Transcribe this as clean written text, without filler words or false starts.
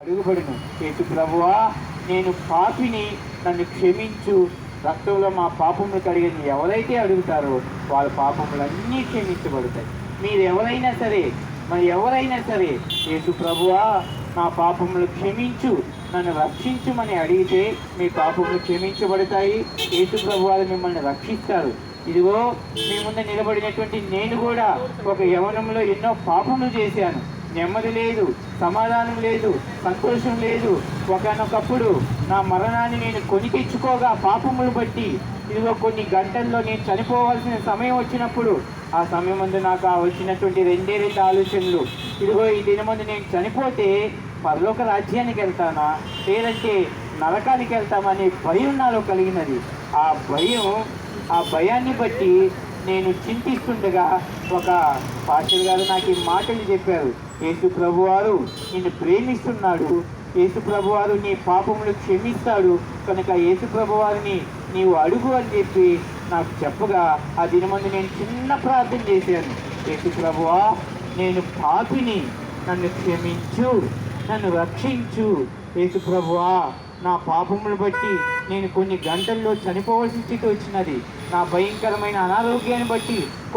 అడుగుబడును. యేసు ప్రభువా, నేను పాపిని, నన్ను క్షమించు, రక్తంలో మా పాపములు కడిగని ఎవరైతే అడుగుతారో వాళ్ళ పాపములన్నీ క్షమించబడతాయి. మీరు ఎవరైనా సరే, ఎవరైనా సరే యేసు ప్రభువా నా పాపములు క్షమించు, నన్ను రక్షించుమని అడిగితే మీ పాపములు క్షమించబడతాయి. యేసు ప్రభువారు మిమ్మల్ని రక్షిస్తారు. ఇదిగో మీ ముందు నిలబడినటువంటి నేను కూడా ఒక యవ్వనంలో ఎన్నో పాపములు చేశాను. నెమ్మది లేదు, సమాధానం లేదు, సంతోషం లేదు. ఒకనొకప్పుడు నా మరణాన్ని నేను కొని తెచ్చుకోగా పాపములు బట్టి ఇదిగో కొన్ని గంటల్లో నేను చనిపోవాల్సిన సమయం వచ్చినప్పుడు ఆ సమయం ముందు నాకు వచ్చినటువంటి రెండే ఆలోచనలు. ఇదిగో ఈ దినమందు నేను చనిపోతే పరలోక రాజ్యానికి వెళ్తానా లేదంటే నరకానికి వెళ్తామనే భయం నాలో కలిగినది. ఆ భయాన్ని బట్టి నేను చింతిస్తుండగా ఒక పాస్టర్ గారు నాకు ఈ మాటలు చెప్పారు. యేసు ప్రభువారు నిన్ను ప్రేమిస్తున్నాడు, యేసు ప్రభువారు నీ పాపములు క్షమిస్తాడు కనుక యేసు ప్రభువారిని నీవు అడుగు అని చెప్పి నాకు చెప్పగా ఆ దినమందు నేను చిన్న ప్రార్థన చేశాను. యేసు ప్రభువా, నేను పాపిని, నన్ను క్షమించు, నన్ను రక్షించు. యేసు ప్రభువా, నా పాపములు బట్టి నేను కొన్ని గంటల్లో చనిపోవాల్సిన స్థితి వచ్చినది. నా భయంకరమైన అనారోగ్యాన్ని బట్టి